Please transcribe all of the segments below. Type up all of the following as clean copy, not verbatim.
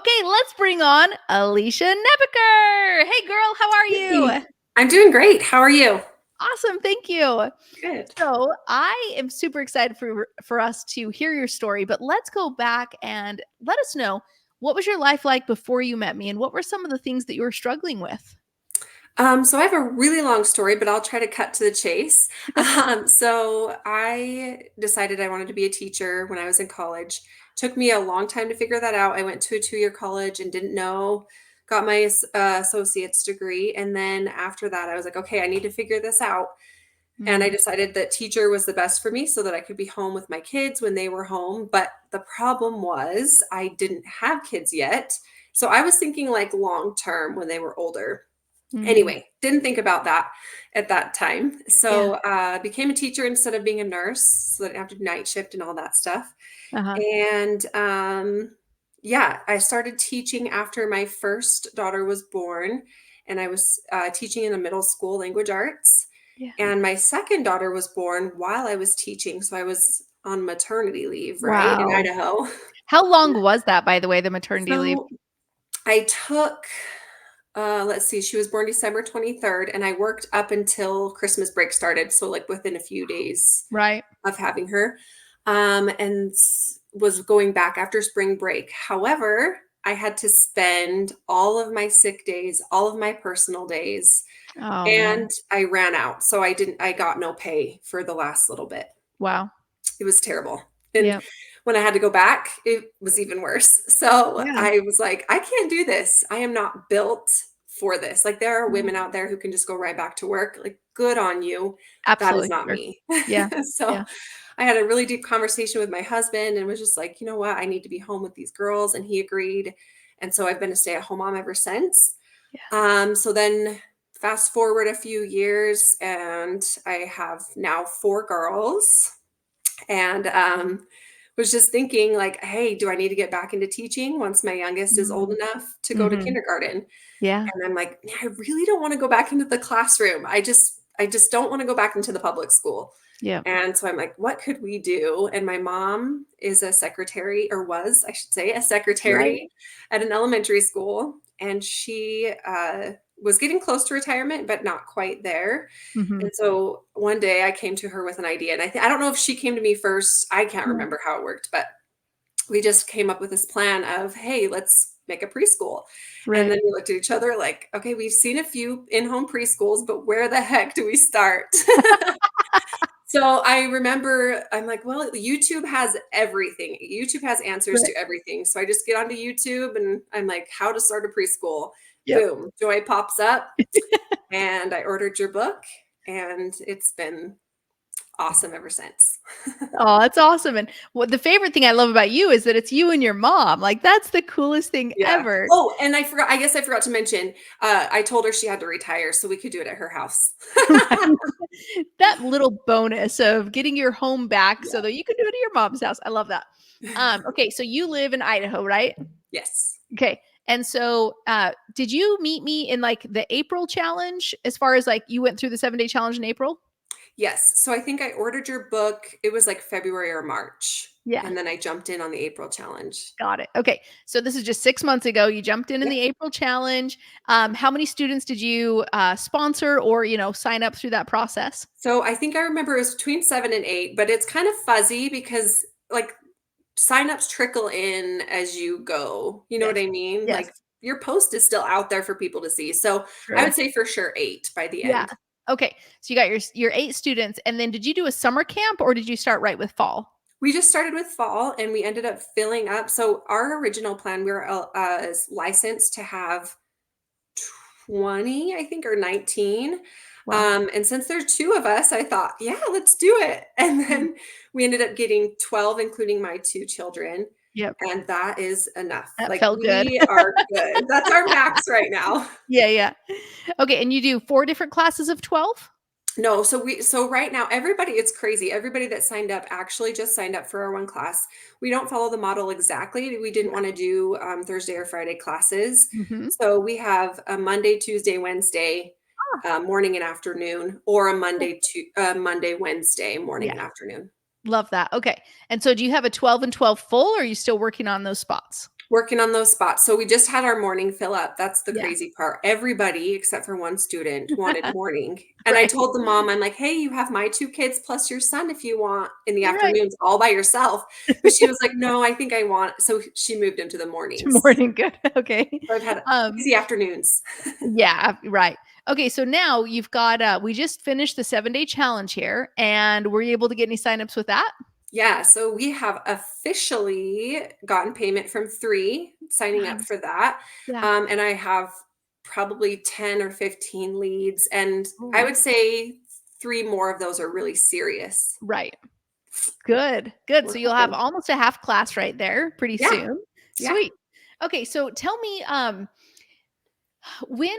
Okay, let's bring on Alisha Nebeker. Hey girl, how are Hey, you? I'm doing great. How are you? Awesome, thank you. Good. So I am super excited for us to hear your story, but let's go back and let us know, what was your life like before you met me, and what were some of the things that you were struggling with? So I have a really long story, but I'll try to cut to the chase. So I decided I wanted to be a teacher when I was in college. Took me a long time to figure that out. I went to a 2-year college and didn't know, got my associate's degree. And then after that, I was like, okay, I need to figure this out. And I Mm, decided that teacher was the best for me so that I could be home with my kids when they were home. But the problem was I didn't have kids yet. So I was thinking like long term when they were older. mm, Anyway, didn't think about that at that time. yeah. So became a teacher instead of being a nurse so that I didn't have to do night shift and all that stuff. Uh-huh. And yeah, I started teaching after my first daughter was born. And I was teaching in a middle school language arts. Yeah. And my second daughter was born while I was teaching. So I was on maternity leave, right, in Wow. Idaho. How long was that, by the way, the maternity leave? So I took, let's see, she was born December 23rd, and I worked up until Christmas break started. So, like, within a few days Right. of having her, and was going back after spring break. However, I had to spend all of my sick days, all of my personal days, Oh man. and I ran out. So I got no pay for the last little bit. Wow. It was terrible. And Yeah. when I had to go back, it was even worse. So Yeah. I was like, I can't do this. I am not built for this. Like, there are women Mm, out there who can just go right back to work. Like, good on you. That is absolutely. not Sure. me. Yeah. So Yeah. I had a really deep conversation with my husband and was just like, you know what? I need to be home with these girls. And he agreed. And so I've been a stay at home mom ever since. Yeah. So then fast forward a few years, and I have now 4 girls, and was just thinking like, hey, do I need to get back into teaching once my youngest is old Mm. enough to go to Mhm. kindergarten? Yeah. And I'm like, I really don't want to go back into the classroom. I just don't want to go back into the public school. Yeah. And so I'm like, what could we do? And my mom is a secretary, or was, I should say, a Right. secretary at an elementary school. And she was getting close to retirement, but not quite there. Mhm. And so one day I came to her with an idea. And I don't know if she came to me first. I can't Yeah. remember how it worked, but we just came up with this plan of, hey, let's make a preschool. And Right. then we looked at each other like, okay, we've seen a few in-home preschools, but where the heck do we start? So I remember I'm like, well, YouTube has everything. YouTube has answers Right. to everything. So I just get onto YouTube and I'm like, how to start a preschool. Yep. Boom, Joy pops up, and I ordered your book, and it's been awesome ever since. Oh, that's awesome, and what the favorite thing I love about you is that it's you and your mom, like, that's the coolest thing Yeah. ever. Oh, and I guess I forgot to mention, I told her she had to retire so we could do it at her house. That little bonus of getting your home back so Yeah. that you can do it at your mom's house, I love that. Okay, so you live in Idaho, right? Yes. Okay, and so, did you meet me in, like, the April challenge, as far as, like, you went through the 7-day challenge in April? Yes. So I think I ordered your book, it was like February or March, Yeah. and then I jumped in on the April challenge. Got it. Okay. So this is just 6 months ago. You jumped in Yep. the April challenge. How many students did you, sponsor or, sign up through that process? So I think I remember it was between 7 and 8, but it's kind of fuzzy because, like, signups trickle in as you go. You know what Yes. I mean? Yes. Like, your post is still out there for people to see. So I True. would say for sure 8 by the Yeah. end. Okay. So you got your 8 students, and then did you do a summer camp, or did you start right with fall? We just started with fall, and we ended up filling up. So our original plan, we were licensed to have 20, I think, or 19. Wow. And since there's 2 of us, I thought, yeah, let's do it. And Mm. then we ended up getting 12, including my 2 children. Yep. And that is enough. That Like, felt good. we are good. That's our max right now. Yeah, yeah. Okay, and you do 4 different classes of 12? No, so right now, everybody, it's crazy. Everybody that signed up actually just signed up for our one class. We don't follow the model exactly. We didn't Yeah. want to do Thursday or Friday classes. Mhm. So we have a Monday, Tuesday, Wednesday, Ah, morning and afternoon, or a cool. Monday, Wednesday, morning Yeah, and afternoon. love that. Okay, and so do you have a 12 and 12 full, or are you still working on those spots? Working on those spots. So we just had our morning fill up. That's the Yeah. crazy part. Everybody except for one student wanted morning. And I Right. told the mom, I'm like, "Hey, you have my 2 kids plus your son if you want in the Right. afternoons all by yourself." But she was like, "No, I think I want." So she moved into the mornings. Morning, good. Okay. So I've had Um, easy afternoons. yeah, right. Okay, so now you've got, we just finished the 7-day challenge here, and were you able to get any signups with that? Yeah, so we have officially gotten payment from 3 signing up Nice. for that, Yeah. and I have probably 10 or 15 leads, and I Ooh, would say 3 more of those are really serious. right. Good, good. We're So you'll have hoping. almost a half class right there pretty Yeah, soon. yeah. Sweet. Okay, so tell me, when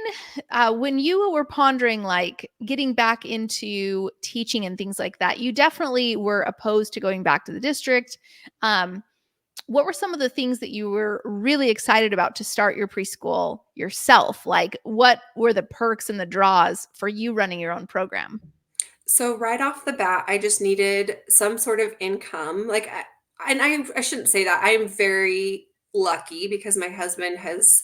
when you were pondering like getting back into teaching and things like that, you definitely were opposed to going back to the district. Um, what were some of the things that you were really excited about to start your preschool yourself? Like, what were the perks and the draws for you running your own program? So right off the bat, I just needed some sort of income, like, I shouldn't say that, I am very lucky because my husband has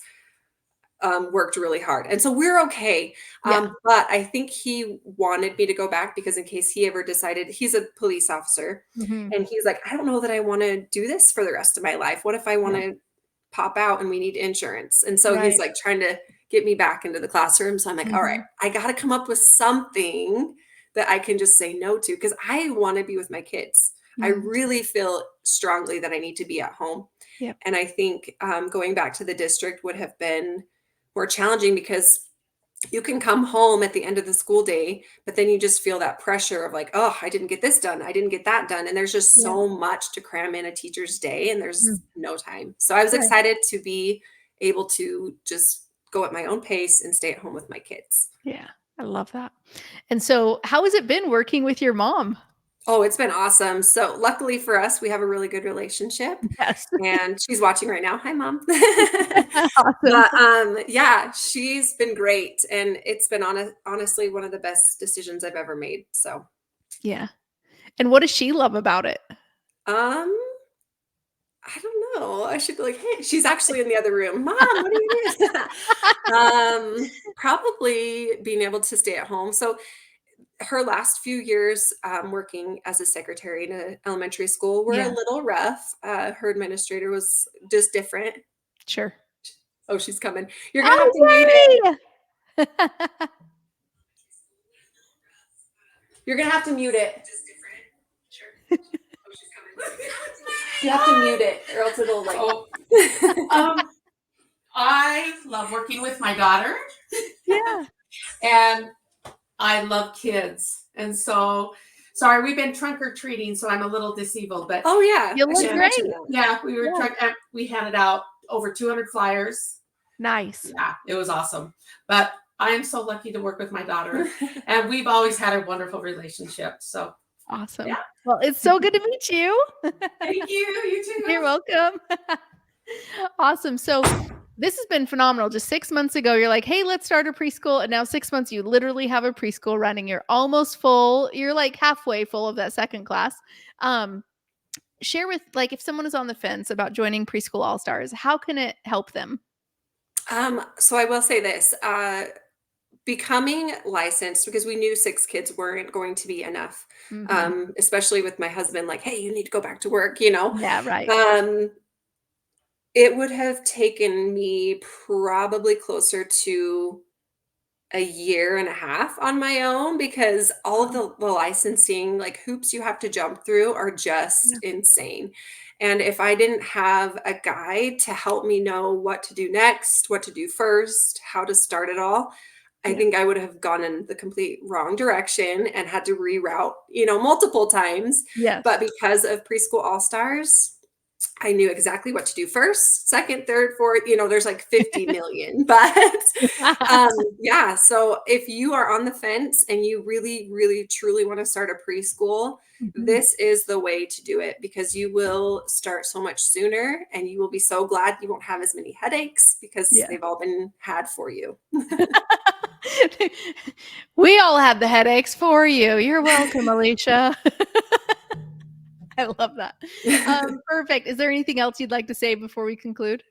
worked really hard. And so we're okay. Yeah. But I think he wanted me to go back because in case he ever decided, he's a police officer, Hmm. and he's like, I don't know that I want to do this for the rest of my life. What if I want Yeah. to pop out and we need insurance? And so he's Right. like trying to get me back into the classroom. So I'm like, all right, Hmm. I got to come up with something that I can just say no to because I want to be with my kids. I Mm. really feel strongly that I need to be at home. Yep. And I think going back to the district would have been more challenging because you can come home at the end of the school day, but then you just feel that pressure of like, oh, I didn't get this done. I didn't get that done. And there's just Yeah. so much to cram in a teacher's day, and there's Mm. no time. So I was Right. excited to be able to just go at my own pace and stay at home with my kids. Yeah. I love that. And so, how has it been working with your mom? Oh, it's been awesome. So luckily for us, we have a really good relationship, Yes. and she's watching right now. Hi, mom. Awesome. But yeah, she's been great, and it's been honestly one of the best decisions I've ever made. So Yeah. And what does she love about it? um, I don't know. I should be like, hey, she's actually in the other room. Mom, what are you doing? Probably being able to stay at home. So her last few years working as a secretary in an elementary school were a Yeah, little rough. Her administrator was just different. sure. Oh, she's coming. You're gonna have to mute it. Oh, yay! You're gonna have to mute it. Just different. Sure. Oh, she's coming. You have to mute it, or else it'll like. Oh, um, I love working with my daughter, Yeah. and I love kids. And so, sorry, we've been trunk or treating, so I'm a little disabled. But Oh yeah, You I look should yeah, mention great. that. yeah, we were Yeah. we handed out over 200 flyers. Nice. Yeah, it was awesome. But I am so lucky to work with my daughter, and we've always had a wonderful relationship. So, Awesome. yeah, Well, it's so good to meet you. thank you. You You're too. welcome. Awesome. So this has been phenomenal. Just 6 months ago, you're like, "Hey, let's start a preschool." And now 6 months, you literally have a preschool running. You're almost full. You're like halfway full of that second class. Um, share with like if someone is on the fence about joining Preschool All Stars, how can it help them? So I will say this. Becoming licensed because we knew 6 kids weren't going to be enough, Mhm. especially with my husband, like, "Hey, you need to go back to work," you know? Yeah, right. Um, it would have taken me probably closer to a year and a half on my own because all of Wow. the licensing, like, hoops you have to jump through are just Yeah. insane, and if I didn't have a guide to help me know what to do next, what to do first, how to start it all, I Yeah. think I would have gone in the complete wrong direction and had to reroute, multiple times, but Yes. because of Preschool All Stars, I knew exactly what to do first, second, third, fourth, there's like 50 million. But yeah, so if you are on the fence and you really, really, truly want to start a preschool, Mhm. this is the way to do it because you will start so much sooner and you will be so glad you won't have as many headaches because Yeah. they've all been had for you. We all had the headaches for you. You're welcome, Alicia. I love that. Perfect. Is there anything else you'd like to say before we conclude?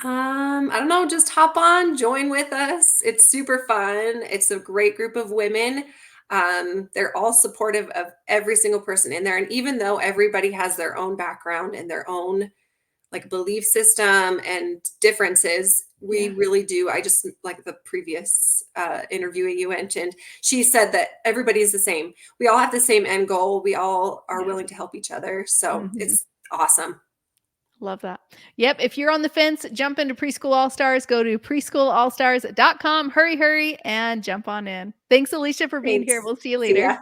I don't know, just hop on, join with us. It's super fun. It's a great group of women. They're all supportive of every single person in there. And even though everybody has their own background and their own like belief system and differences, we Yeah. really do. I just like the previous interviewee you mentioned, she said that everybody's the same. We all have the same end goal. We all are Yeah. willing to help each other. So Mhm. it's awesome. Love that. Yep. If you're on the fence, jump into Preschool All Stars. Go to preschoolallstars.com. Hurry, hurry, and jump on in. Thanks, Alicia, for being here. Thanks. We'll see you See later. ya.